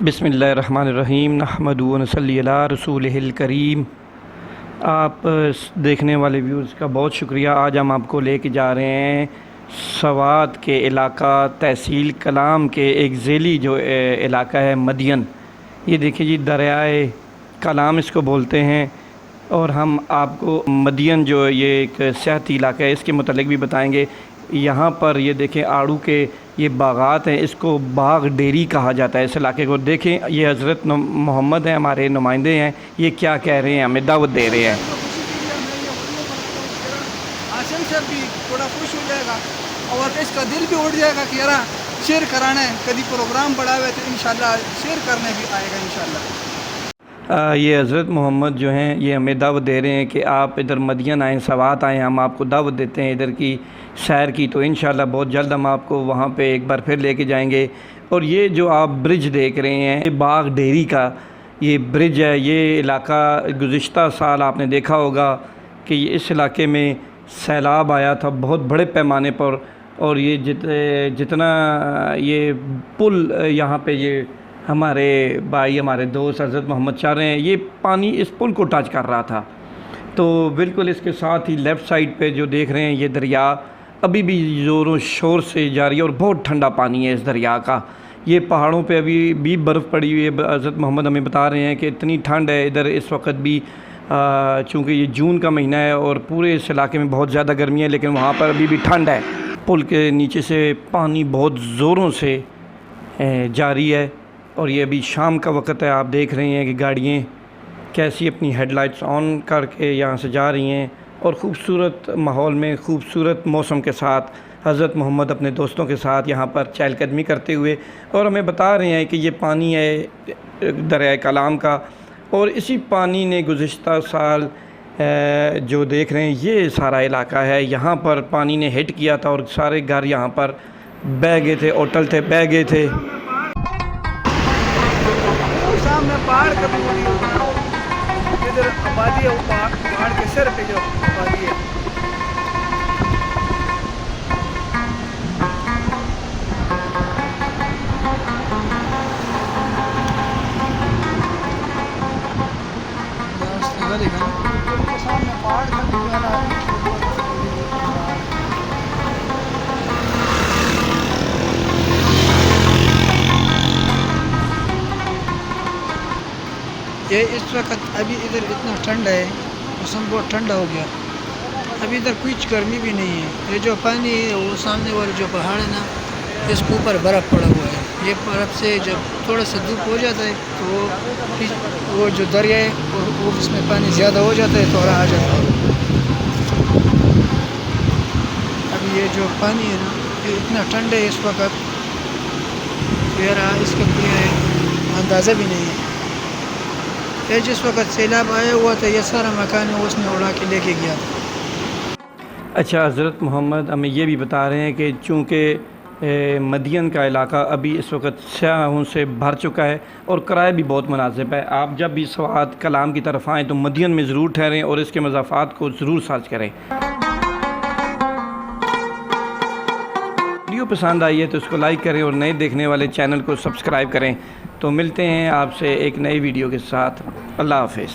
बिस्मिल्लाहिर्रहमानिर्रहीम नहमदु व नसल्ली अला रसूलिहिल करीम। आप देखने वाले व्यूज़ का बहुत शुक्रिया। आज हम आपको लेके जा रहे हैं सवात के इलाका तहसील कलाम के एक ज़ेली जो इलाका है मदियन। ये देखिए जी, दरियाए कलाम इसको बोलते हैं। और हम आपको मदियन जो ये एक सियाहती इलाका है इसके मुतालिक भी बताएंगे। यहाँ पर ये देखें आड़ू के ये बागात हैं, इसको बाग डेरी कहा जाता है इस इलाके को। देखें ये हज़रत मोहम्मद हैं, हमारे नुमाइंदे हैं, ये क्या कह रहे हैं, हमें दावत दे रहे हैं। आसिम से भी थोड़ा खुश हो जाएगा और इसका दिल भी उठ जाएगा कि यार शेयर कराना है, कभी प्रोग्राम बढ़ा हुआ तो इंशाल्लाह शेयर करने भी आएगा इंशाल्लाह। ये हज़रत मोहम्मद जो हैं ये हमें दावत दे रहे हैं कि आप इधर मदियन आएँ, सवात आएँ, हम आपको दावत देते हैं इधर की सैर की। तो इंशाल्लाह बहुत जल्द हम आपको वहाँ पे एक बार फिर लेके जाएंगे। और ये जो आप ब्रिज देख रहे हैं ये बाग डेरी का ये ब्रिज है। ये इलाका गुज़िश्ता साल आपने देखा होगा कि इस इलाके में सैलाब आया था बहुत बड़े पैमाने पर। और ये जितना ये पुल यहाँ पे ये हमारे भाई हमारे दोस्त हज़रत मोहम्मद चाह रहे हैं, ये पानी इस पुल को टच कर रहा था। तो बिल्कुल इसके साथ ही लेफ़्ट साइड पे जो देख रहे हैं ये दरिया अभी भी ज़ोरों शोर से जारी है और बहुत ठंडा पानी है इस दरिया का। ये पहाड़ों पे अभी भी बर्फ़ पड़ी हुई है। हज़रत मोहम्मद हमें बता रहे हैं कि इतनी ठंड है इधर इस वक्त भी, चूँकि ये जून का महीना है और पूरे इस इलाके में बहुत ज़्यादा गर्मी है, लेकिन वहाँ पर अभी भी ठंड है। पुल के नीचे से पानी बहुत ज़ोरों से जारी है और ये अभी शाम का वक्त है। आप देख रहे हैं कि गाड़ियाँ कैसी अपनी हेडलाइट्स ऑन करके यहाँ से जा रही हैं और ख़ूबसूरत माहौल में ख़ूबसूरत मौसम के साथ हज़रत मोहम्मद अपने दोस्तों के साथ यहाँ पर चहलकदमी करते हुए और हमें बता रहे हैं कि ये पानी है दरिया कलाम का। और इसी पानी ने गुज़िश्ता साल जो देख रहे हैं ये सारा इलाका है, यहाँ पर पानी ने हिट किया था और सारे घर यहाँ पर बह गए थे, होटल थे बह गए थे। सामने पहाड़ का भी इधर आबादी है, पहाड़ के सर पे जो आबादी है। सामने पहाड़ का भी ये इस वक्त अभी इधर इतना ठंड है, मौसम बहुत ठंडा हो गया। अभी इधर कुछ गर्मी भी नहीं है। ये जो पानी है वो सामने वाले जो पहाड़ है ना, इसके ऊपर बर्फ़ पड़ा हुआ है। ये बर्फ़ से जब थोड़ा सा धूप हो जाता है तो वो जो दरिया है वो उसमें पानी ज़्यादा हो जाता है तो आ जाता है। अभी ये जो पानी है ना ये इतना ठंड है इस वक्त, मेरा इसका कोई अंदाज़ा भी नहीं है। ये जिस वक्त सैलाब आया हुआ था ये सारा मकान में उसने उड़ा के लेके गया था। अच्छा, हज़रत मोहम्मद हमें ये भी बता रहे हैं कि चूँकि मदियन का इलाका अभी इस वक्त सयाहों से भर चुका है और किराया भी बहुत मुनासिब है। आप जब भी सवात कलाम की तरफ आएँ तो मदियन में ज़रूर ठहरें और इसके मज़ाफ़ात को ज़रूर सर्च करें। वीडियो पसंद आई है तो इसको लाइक करें और नए देखने वाले चैनल को सब्सक्राइब करें। तो मिलते हैं आपसे एक नई वीडियो के साथ। अल्लाह हाफ़िज़।